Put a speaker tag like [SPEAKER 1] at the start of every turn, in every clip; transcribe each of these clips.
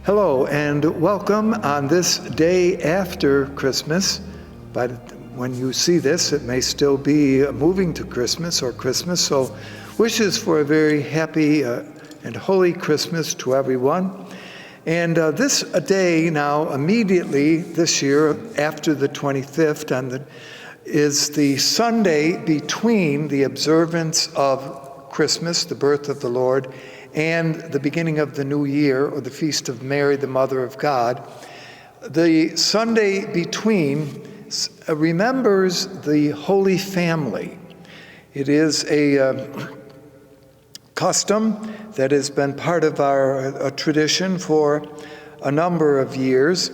[SPEAKER 1] Hello and welcome on this day after Christmas. But when you see this, it may still be moving to Christmas or Christmas. So wishes for a very happy and holy Christmas to everyone. And this day now, immediately this year, after the 25th, is the Sunday between the observance of Christmas, the birth of the Lord, and the beginning of the new year, or the Feast of Mary, the Mother of God. The Sunday between remembers the Holy Family. It is a custom that has been part of our tradition for a number of years.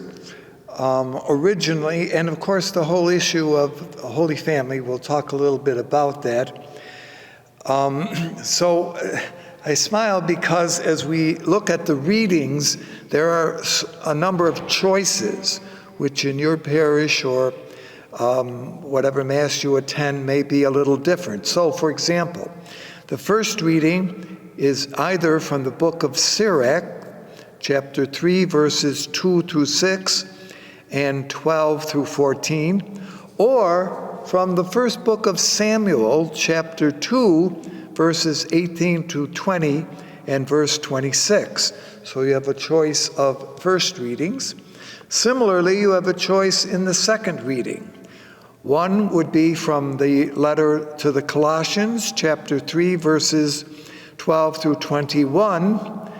[SPEAKER 1] Originally, and of course the whole issue of Holy Family, we'll talk a little bit about that. I smile because as we look at the readings, there are a number of choices, which in your parish or whatever Mass you attend may be a little different. So, for example, the first reading is either from the book of Sirach, chapter 3, verses 2 through 6 and 12 through 14, or from the first book of Samuel, chapter 2, verses 18 to 20 and verse 26. So you have a choice of first readings. Similarly, you have a choice in the second reading. One would be from the letter to the Colossians, chapter 3, verses 12 through 21.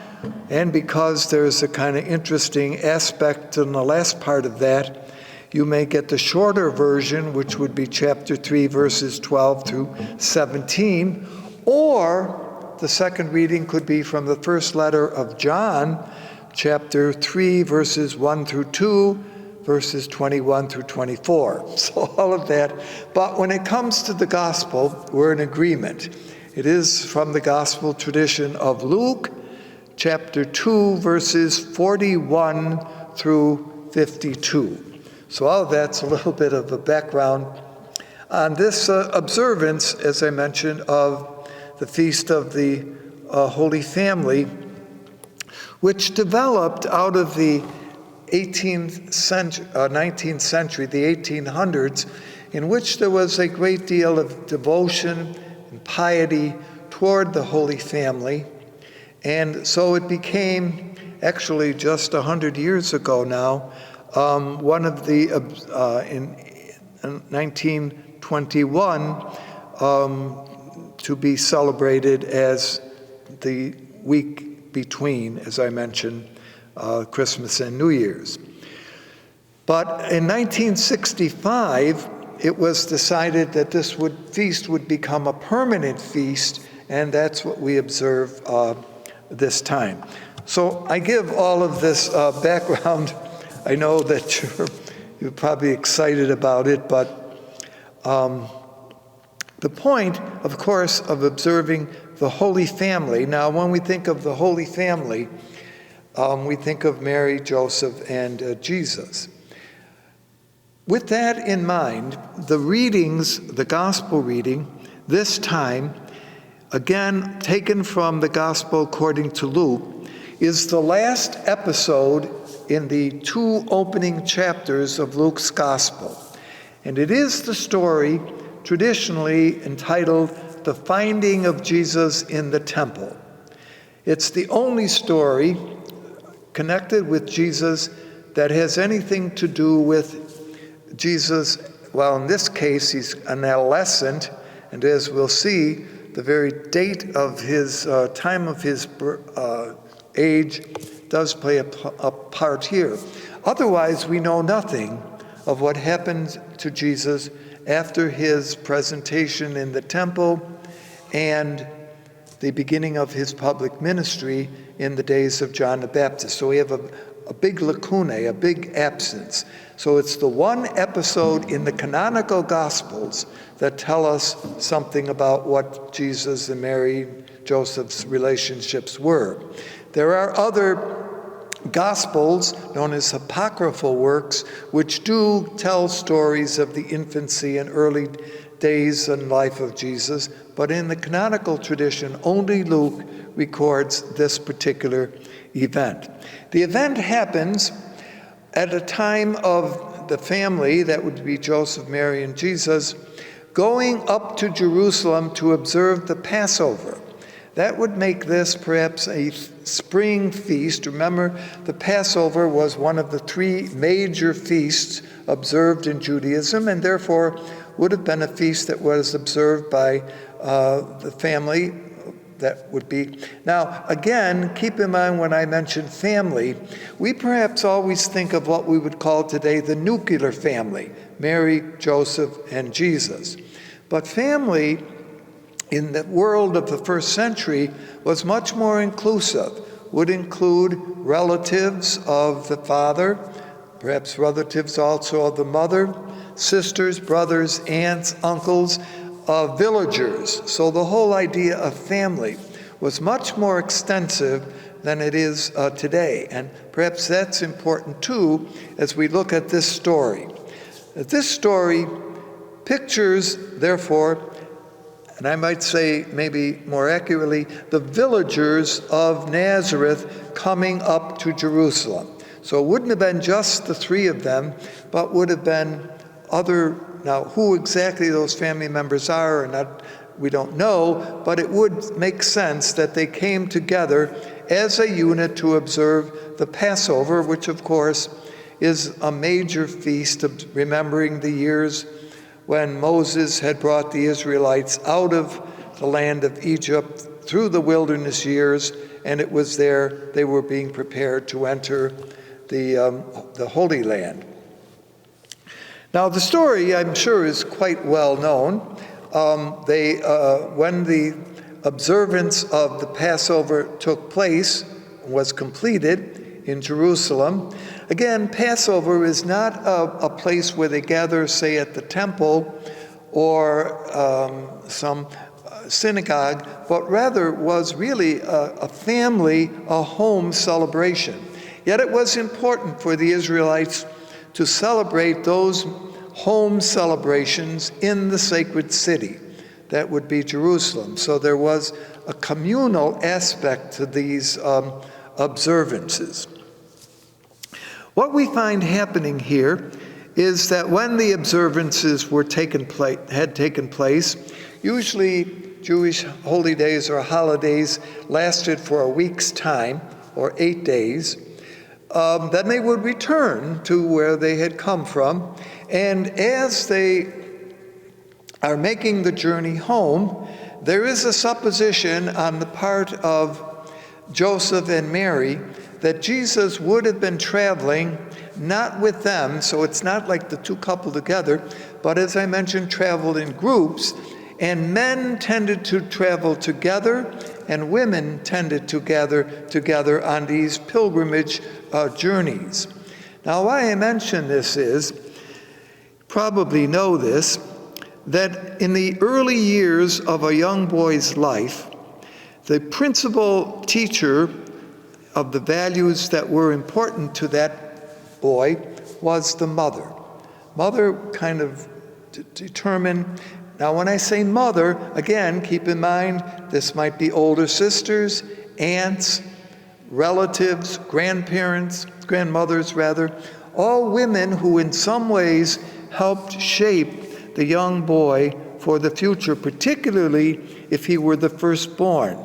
[SPEAKER 1] And because there's a kind of interesting aspect in the last part of that, you may get the shorter version, which would be chapter 3, verses 12 through 17. Or the second reading could be from the first letter of John, chapter 3, verses 1 through 2, verses 21 through 24. So all of that. But when it comes to the gospel, we're in agreement. It is from the gospel tradition of Luke, chapter 2, verses 41 through 52. So all of that's a little bit of a background on this observance, as I mentioned, of the Feast of the Holy Family, which developed out of the 19th century, the 1800s, in which there was a great deal of devotion and piety toward the Holy Family. And so it became, actually just 100 years ago now, one of the, in 1921, to be celebrated as the week between, as I mentioned, Christmas and New Year's. But in 1965, it was decided that this feast would become a permanent feast, and that's what we observe this time. So I give all of this background. I know that you're probably excited about it, but the point, of course, of observing the Holy Family. Now, when we think of the Holy Family, we think of Mary, Joseph, and Jesus. With that in mind, the readings, the gospel reading, this time, again taken from the gospel according to Luke, is the last episode in the 2 opening chapters of Luke's gospel. And it is the story traditionally entitled The Finding of Jesus in the Temple. It's the only story connected with Jesus that has anything to do with Jesus. Well, in this case, he's an adolescent, and as we'll see, the very date of his time of his age does play a part here. Otherwise, we know nothing of what happened to Jesus after his presentation in the temple and the beginning of his public ministry in the days of John the Baptist. So we have a big lacunae, a big absence. So it's the one episode in the canonical Gospels that tell us something about what Jesus and Mary, Joseph's relationships were. There are other Gospels, known as apocryphal works, which do tell stories of the infancy and early days and life of Jesus, but in the canonical tradition, only Luke records this particular event. The event happens at a time of the family, that would be Joseph, Mary, and Jesus, going up to Jerusalem to observe the Passover. That would make this perhaps a spring feast. Remember, the Passover was one of the three major feasts observed in Judaism, and therefore would have been a feast that was observed by the family. That would be. Now, again, keep in mind when I mention family, we perhaps always think of what we would call today the nuclear family, Mary, Joseph, and Jesus. But family in the world of the first century was much more inclusive, would include relatives of the father, perhaps relatives also of the mother, sisters, brothers, aunts, uncles, villagers. So the whole idea of family was much more extensive than it is today. And perhaps that's important too as we look at this story. This story pictures, therefore, and I might say maybe more accurately, the villagers of Nazareth coming up to Jerusalem. So it wouldn't have been just the three of them, but would have been other. Now, who exactly those family members are or not, we don't know, but it would make sense that they came together as a unit to observe the Passover, which of course is a major feast of remembering the years when Moses had brought the Israelites out of the land of Egypt through the wilderness years, and it was there they were being prepared to enter the Holy Land. Now, the story, I'm sure, is quite well known. When the observance of the Passover took place, was completed in Jerusalem. Again, Passover is not a place where they gather, say, at the temple or some synagogue, but rather was really a family, a home celebration. Yet it was important for the Israelites to celebrate those home celebrations in the sacred city. That would be Jerusalem. So there was a communal aspect to these observances. What we find happening here is that when the observances had taken place, usually Jewish holy days or holidays lasted for a week's time, or 8 days. Then they would return to where they had come from. And as they are making the journey home, there is a supposition on the part of Joseph and Mary that Jesus would have been traveling not with them, so it's not like the two coupled together, but as I mentioned, traveled in groups, and men tended to travel together, and women tended to gather together on these pilgrimage journeys. Now, why I mention this is, probably know this, that in the early years of a young boy's life, the principal teacher of the values that were important to that boy was the mother. Mother kind of determined. Now, when I say mother, again, keep in mind, this might be older sisters, aunts, relatives, grandparents, grandmothers rather, all women who in some ways helped shape the young boy for the future, particularly if he were the firstborn.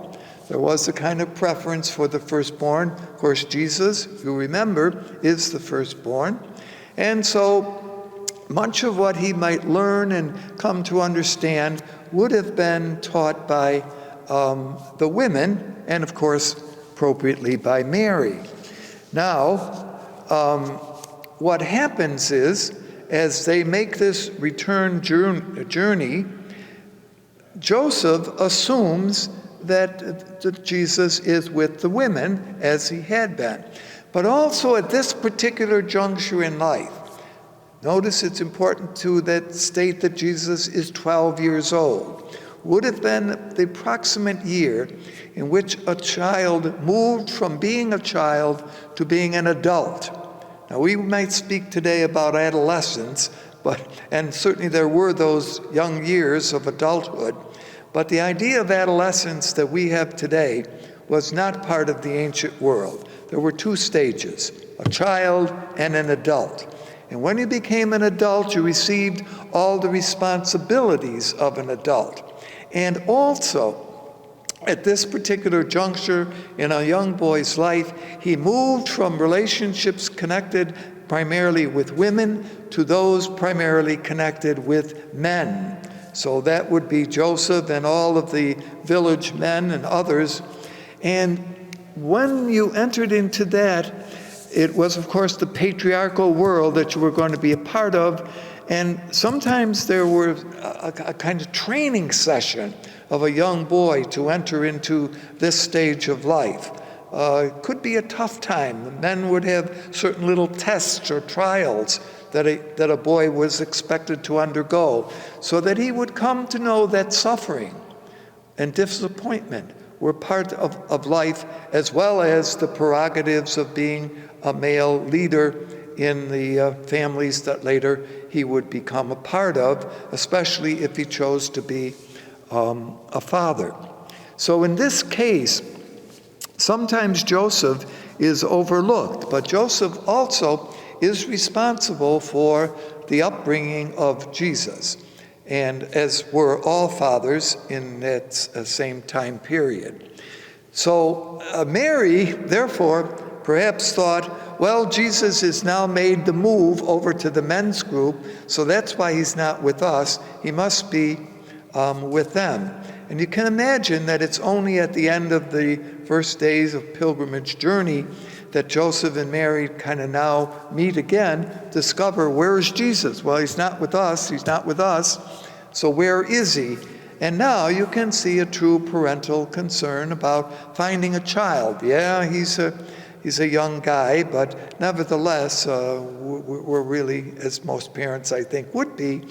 [SPEAKER 1] There was a kind of preference for the firstborn. Of course, Jesus, if you remember, is the firstborn. And so much of what he might learn and come to understand would have been taught by the women, and of course, appropriately by Mary. Now, what happens is, as they make this return journey, Joseph assumes that Jesus is with the women, as he had been. But also at this particular juncture in life, notice it's important to state that Jesus is 12 years old. Would have been the approximate year in which a child moved from being a child to being an adult. Now, we might speak today about adolescence, and certainly there were those young years of adulthood, but the idea of adolescence that we have today was not part of the ancient world. There were two stages, a child and an adult. And when you became an adult, you received all the responsibilities of an adult. And also, at this particular juncture in a young boy's life, he moved from relationships connected primarily with women to those primarily connected with men. So that would be Joseph and all of the village men and others. And when you entered into that, it was, of course, the patriarchal world that you were going to be a part of. And sometimes there were a kind of training session of a young boy to enter into this stage of life. It could be a tough time. The men would have certain little tests or trials that a boy was expected to undergo, so that he would come to know that suffering and disappointment were part of life, as well as the prerogatives of being a male leader in the families that later he would become a part of, especially if he chose to be a father. So in this case, sometimes Joseph is overlooked, but Joseph also is responsible for the upbringing of Jesus, and as were all fathers in that same time period. So Mary, therefore, perhaps thought, well, Jesus has now made the move over to the men's group, so that's why he's not with us. He must be with them. And you can imagine that it's only at the end of the first days of pilgrimage journey that Joseph and Mary kind of now meet again, discover, where is Jesus? Well, he's not with us. He's not with us. So where is he? And now you can see a true parental concern about finding a child. Yeah, he's a young guy, but nevertheless, we're really, as most parents I think would be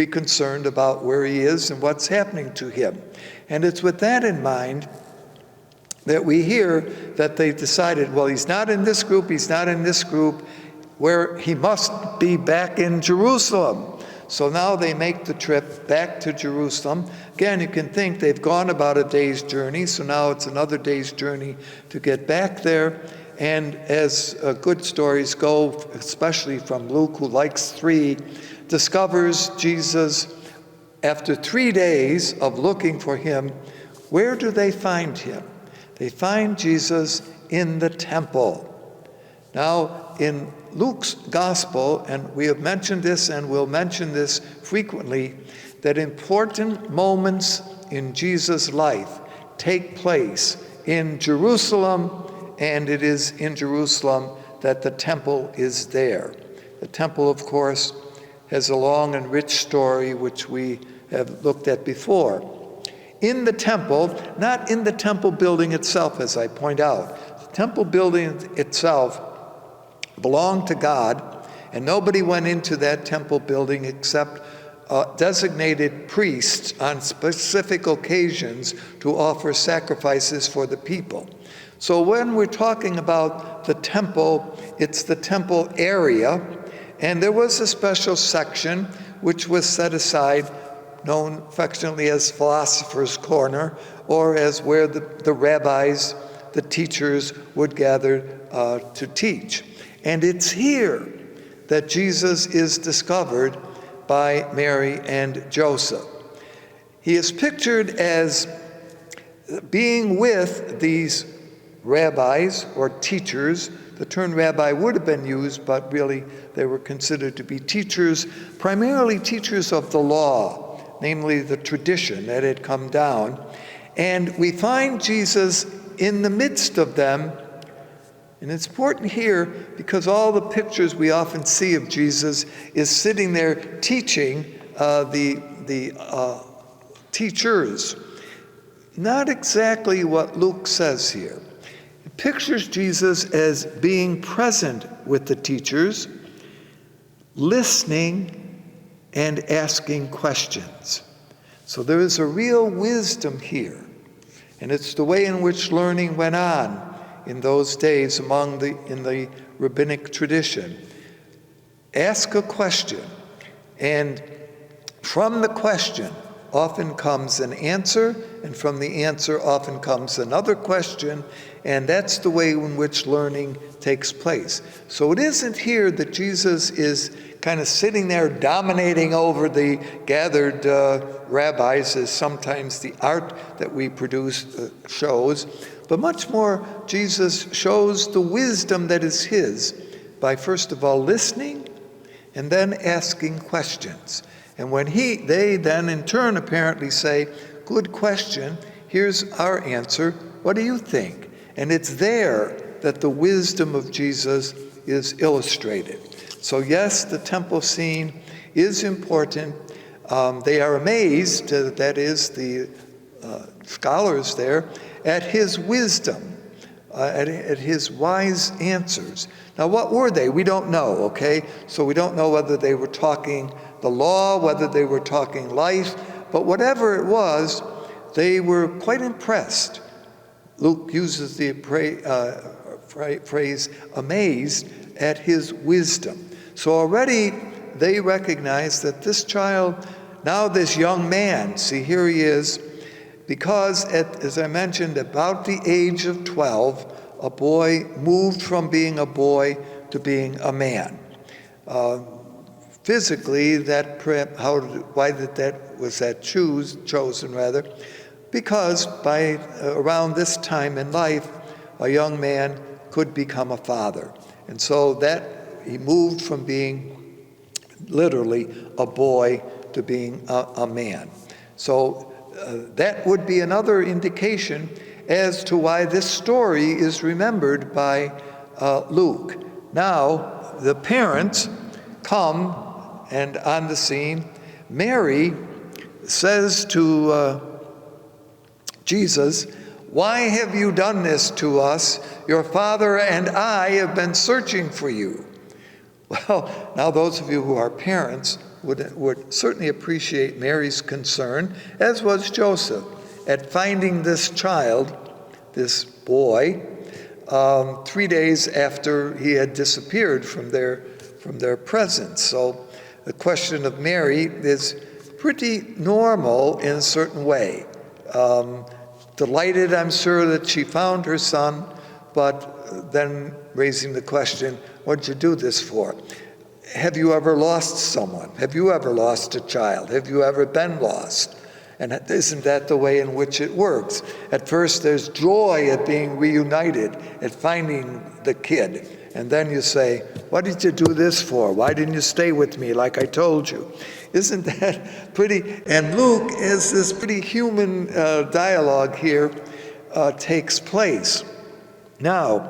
[SPEAKER 1] concerned about where he is and what's happening to him. And it's with that in mind that we hear that they decided, well, he's not in this group, he's not in this group, where he must be back in Jerusalem. So now they make the trip back to Jerusalem. Again, you can think they've gone about a day's journey, so now it's another day's journey to get back there. And as good stories go, especially from Luke, who likes 3, discovers Jesus after 3 days of looking for him. Where do they find him? They find Jesus in the temple. Now, in Luke's gospel, and we have mentioned this and will mention this frequently, that important moments in Jesus' life take place in Jerusalem, and it is in Jerusalem that the temple is there. The temple, of course, has a long and rich story which we have looked at before. In the temple, not in the temple building itself, as I point out. The temple building itself belonged to God, and nobody went into that temple building except designated priests on specific occasions to offer sacrifices for the people. So when we're talking about the temple, it's the temple area, and there was a special section which was set aside, known affectionately as Philosopher's Corner, or as where the rabbis, the teachers, would gather to teach. And it's here that Jesus is discovered by Mary and Joseph. He is pictured as being with these rabbis or teachers. The term rabbi would have been used, but really they were considered to be teachers, primarily teachers of the law, namely the tradition that had come down. And we find Jesus in the midst of them. And it's important here because all the pictures we often see of Jesus is sitting there teaching the teachers. Not exactly what Luke says here. It pictures Jesus as being present with the teachers, listening and asking questions. So there is a real wisdom here. And it's the way in which learning went on in those days in the rabbinic tradition. Ask a question, and from the question, often comes an answer, and from the answer often comes another question, and that's the way in which learning takes place. So it isn't here that Jesus is kind of sitting there dominating over the gathered rabbis, as sometimes the art that we produce shows, but much more Jesus shows the wisdom that is his by first of all listening and then asking questions. And when they then in turn apparently say, good question, here's our answer, what do you think? And it's there that the wisdom of Jesus is illustrated. So yes, the temple scene is important. They are amazed, that is, the scholars there, at his wisdom, at his wise answers. Now, what were they? We don't know, okay? So we don't know whether they were talking the law, whether they were talking life, but whatever it was, they were quite impressed. Luke uses the phrase, amazed at his wisdom. So already they recognize that this child, now this young man, see, here he is, because as I mentioned, about the age of 12, a boy moved from being a boy to being a man. Physically, why was that chosen? Because by around this time in life, a young man could become a father. And so that he moved from being literally a boy to being a man. So that would be another indication as to why this story is remembered by Luke. Now, the parents come and on the scene, Mary says to Jesus, "Why have you done this to us? Your father and I have been searching for you." Well, now those of you who are parents would certainly appreciate Mary's concern, as was Joseph, at finding this child, this boy, 3 days after he had disappeared from their presence. So the question of Mary is pretty normal in a certain way. Delighted, I'm sure, that she found her son, but then raising the question, what'd you do this for? Have you ever lost someone? Have you ever lost a child? Have you ever been lost? And isn't that the way in which it works? At first, there's joy at being reunited, at finding the kid. And then you say, what did you do this for? Why didn't you stay with me like I told you? Isn't that pretty? And Luke, as this pretty human dialogue here takes place. Now,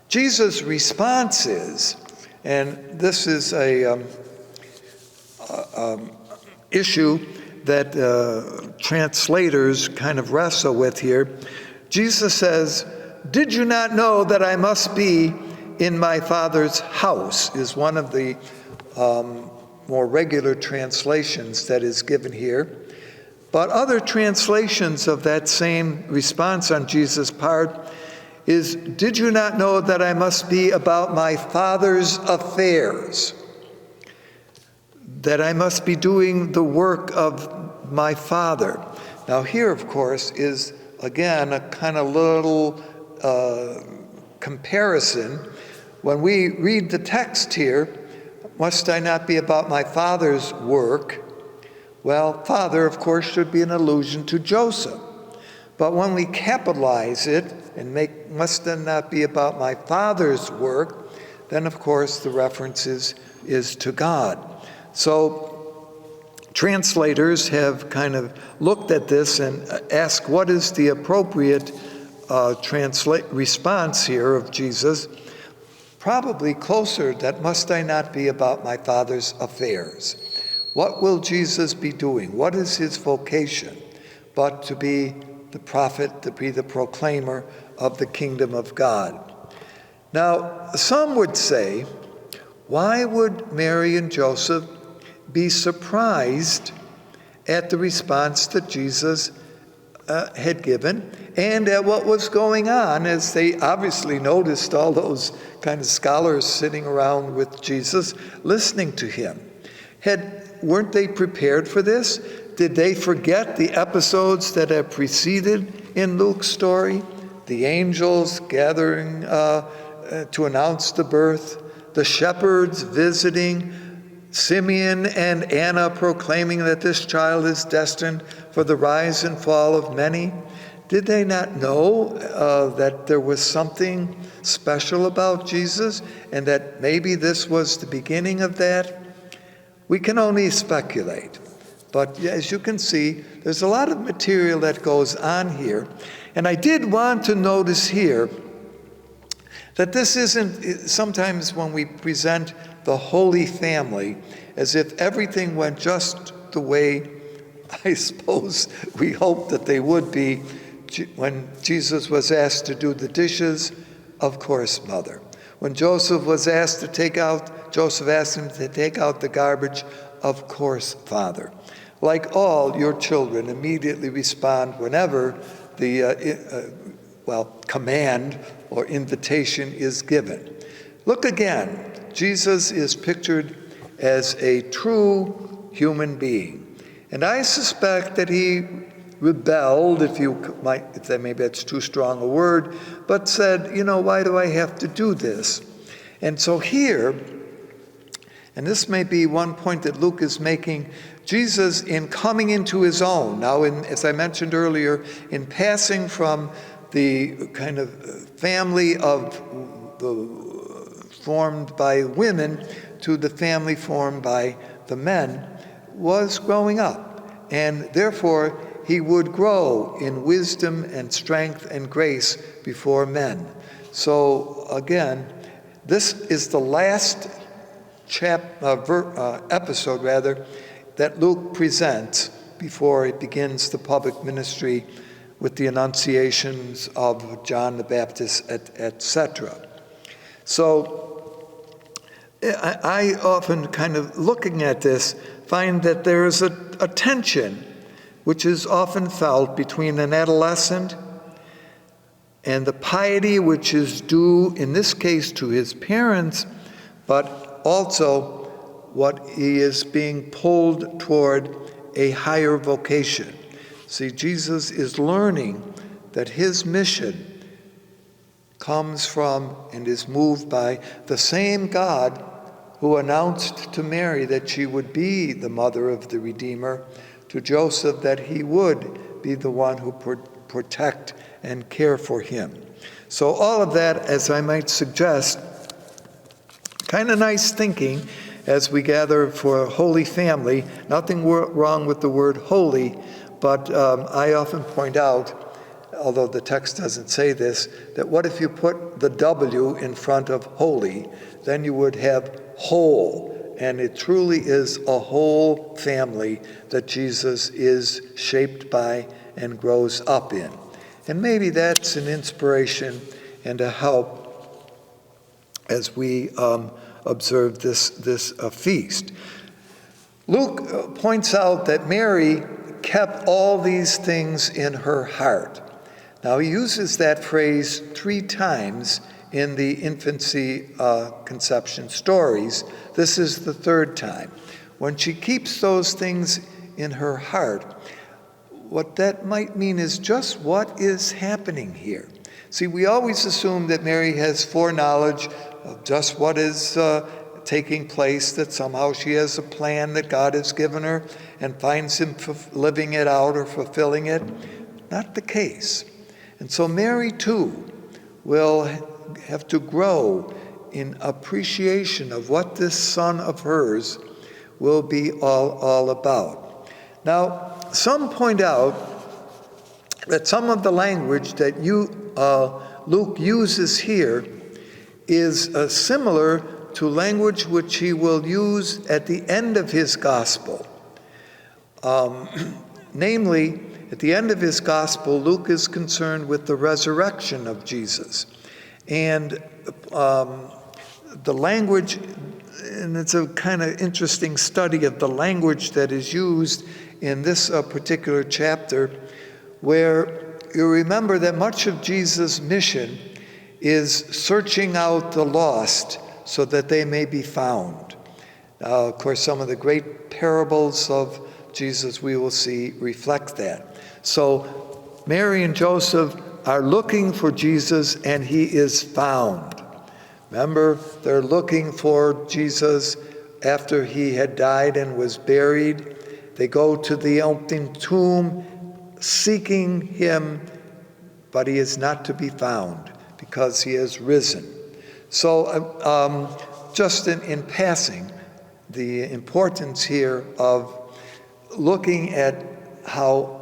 [SPEAKER 1] Jesus' response is, and this is a issue that translators kind of wrestle with here. Jesus says, "Did you not know that I must be in my Father's house?" is one of the more regular translations that is given here. But other translations of that same response on Jesus' part is, "Did you not know that I must be about my Father's affairs? That I must be doing the work of my Father." Now here, of course, is again a kind of little comparison. When we read the text here, must I not be about my Father's work? Well, Father, of course, should be an allusion to Joseph. But when we capitalize it and make must I not be about my Father's work, then of course the reference is to God. So translators have kind of looked at this and asked what is the appropriate response here of Jesus. Probably closer, that must I not be about my Father's affairs? What will Jesus be doing? What is his vocation? But to be the prophet, to be the proclaimer of the kingdom of God. Now, some would say, why would Mary and Joseph be surprised at the response that Jesus had given and at what was going on, as they obviously noticed all those kind of scholars sitting around with Jesus listening to him? Weren't they prepared for this? did they forget the episodes that have preceded in Luke's story? The angels gathering to announce the birth, the shepherds visiting, Simeon and Anna proclaiming that this child is destined for the rise and fall of many. Did they not know that there was something special about Jesus and that maybe this was the beginning of that? We can only speculate. But as you can see, there's a lot of material that goes on here. And I did want to notice here that this isn't, sometimes when we present the Holy Family as if everything went just the way I suppose we hoped that they would be when Jesus was asked to do the dishes, of course, Mother. When Joseph was asked to Joseph asked him to take out the garbage, of course, Father. Like all your children immediately respond whenever the command or invitation is given. Look again, Jesus is pictured as a true human being. And I suspect that he rebelled, maybe that's too strong a word, but said, why do I have to do this? And so here, and this may be one point that Luke is making, Jesus, in coming into his own, now as I mentioned earlier, in passing from the kind of family formed by women to the family formed by the men, was growing up. And therefore, he would grow in wisdom and strength and grace before men. So again, this is the last episode that Luke presents before it begins the public ministry with the annunciations of John the Baptist, etc. So I often kind of looking at this find that there is a tension which is often felt between an adolescent and the piety which is due, in this case, to his parents, but also what he is being pulled toward a higher vocation. See, Jesus is learning that his mission comes from and is moved by the same God who announced to Mary that she would be the mother of the Redeemer, to Joseph that he would be the one who protect and care for him. So all of that, as I might suggest, kind of nice thinking as we gather for a Holy Family. Nothing wrong with the word holy, but I often point out, although the text doesn't say this, that what if you put the W in front of holy? Then you would have whole. And it truly is a whole family that Jesus is shaped by and grows up in. And maybe that's an inspiration and a help as we observe this feast. Luke points out that Mary kept all these things in her heart. Now, he uses that phrase 3 times in the infancy conception stories. This is the 3rd time. When she keeps those things in her heart, what that might mean is just what is happening here. See, we always assume that Mary has foreknowledge of just what is taking place, that somehow she has a plan that God has given her and finds him living it out or fulfilling it. Not the case. And so Mary, too, will have to grow in appreciation of what this son of hers will be all about. Now, some point out that some of the language that Luke uses here is similar to language which he will use at the end of his gospel. Namely, at the end of his gospel, Luke is concerned with the resurrection of Jesus. And the language, and it's a kind of interesting study of the language that is used in this particular chapter, where you remember that much of Jesus' mission is searching out the lost so that they may be found. Of course, some of the great parables of Jesus, we will see, reflects that. So Mary and Joseph are looking for Jesus, and he is found. Remember, they're looking for Jesus after he had died and was buried. They go to the empty tomb seeking him, but he is not to be found because he has risen. So just in passing, the importance here of looking at how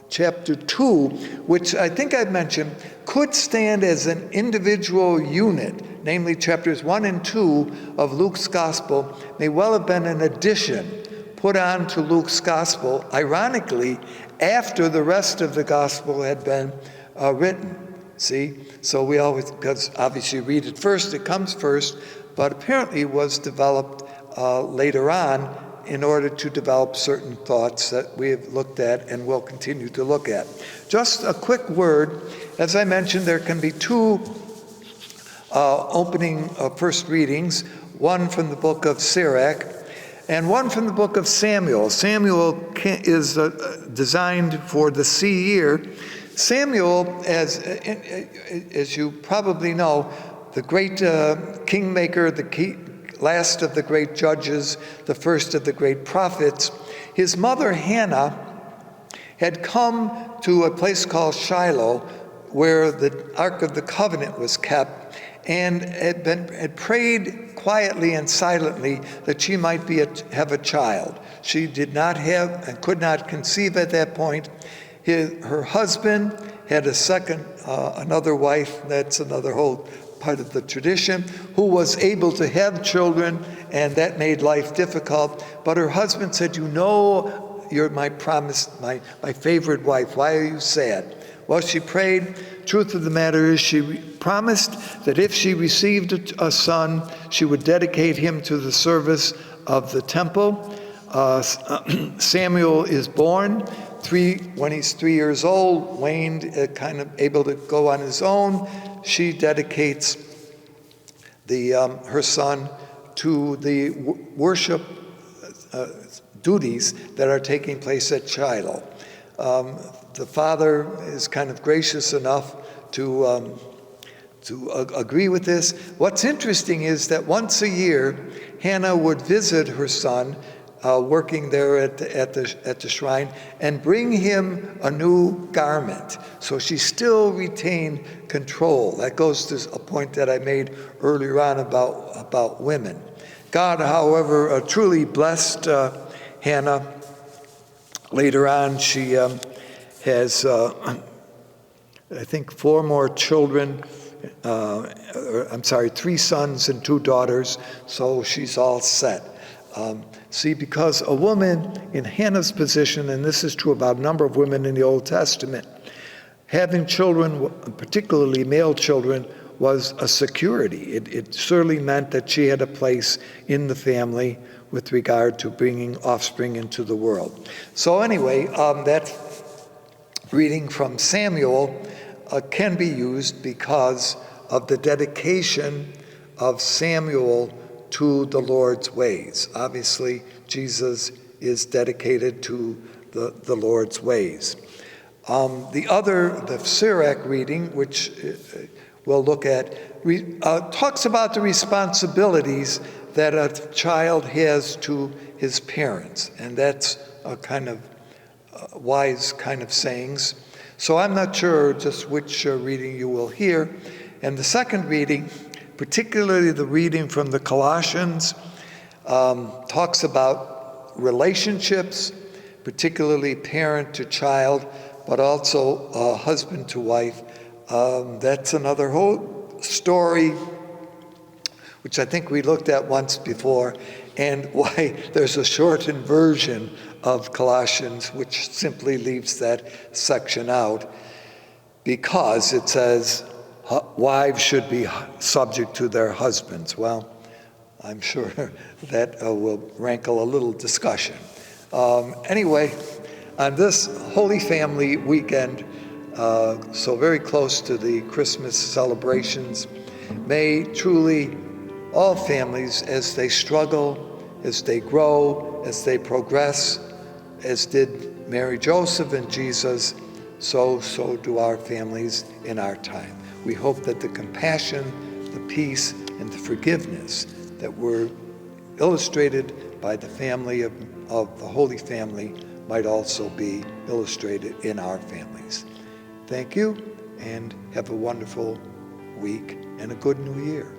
[SPEAKER 1] chapter 2, which I think I've mentioned, could stand as an individual unit, namely chapters 1 and 2 of Luke's Gospel, may well have been an addition put on to Luke's Gospel, ironically, after the rest of the Gospel had been written. See? So we always, because obviously read it first, it comes first, but apparently was developed later on in order to develop certain thoughts that we have looked at and will continue to look at. Just a quick word. As I mentioned, there can be two opening first readings, one from the book of Sirach and one from the book of Samuel. Samuel is designed for the sea year. Samuel, as you probably know, the great kingmaker, last of the great judges, the first of the great prophets, his mother Hannah had come to a place called Shiloh where the Ark of the Covenant was kept, and had prayed quietly and silently that she might have a child. She did not have and could not conceive at that point. Her husband had another wife, that's another whole part of the tradition, who was able to have children, and that made life difficult. But her husband said, "You know, you're my favorite wife. Why are you sad?" Well, she prayed. Truth of the matter is, she promised that if she received a son, she would dedicate him to the service of the temple. Samuel is born. When he's 3 years old, Wayne kind of able to go on his own, she dedicates her son to the worship duties that are taking place at Shiloh. The father is kind of gracious enough to agree with this. What's interesting is that once a year, Hannah would visit her son, working there at the shrine, and bring him a new garment. So she still retained control. That goes to a point that I made earlier on about women. God, however, truly blessed Hannah. Later on, she has, I think, 4 more children. 3 sons and 2 daughters. So she's all set. See, because a woman in Hannah's position, and this is true about a number of women in the Old Testament, having children, particularly male children, was a security. It certainly meant that she had a place in the family with regard to bringing offspring into the world. So anyway, that reading from Samuel can be used because of the dedication of Samuel to the Lord's ways. Obviously, Jesus is dedicated to the Lord's ways. The Sirach reading, which we'll look at, talks about the responsibilities that a child has to his parents, and that's a kind of wise kind of sayings. So I'm not sure just which reading you will hear. And the second reading, particularly the reading from the Colossians, talks about relationships, particularly parent to child, but also husband to wife. That's another whole story, which I think we looked at once before, and why there's a shortened version of Colossians, which simply leaves that section out, because it says, wives should be subject to their husbands. Well, I'm sure that will rankle a little discussion. Anyway, on this Holy Family weekend, so very close to the Christmas celebrations, may truly all families, as they struggle, as they grow, as they progress, as did Mary, Joseph, and Jesus, so do our families in our time. We hope that the compassion, the peace, and the forgiveness that were illustrated by the family of the Holy Family might also be illustrated in our families. Thank you, and have a wonderful week and a good new year.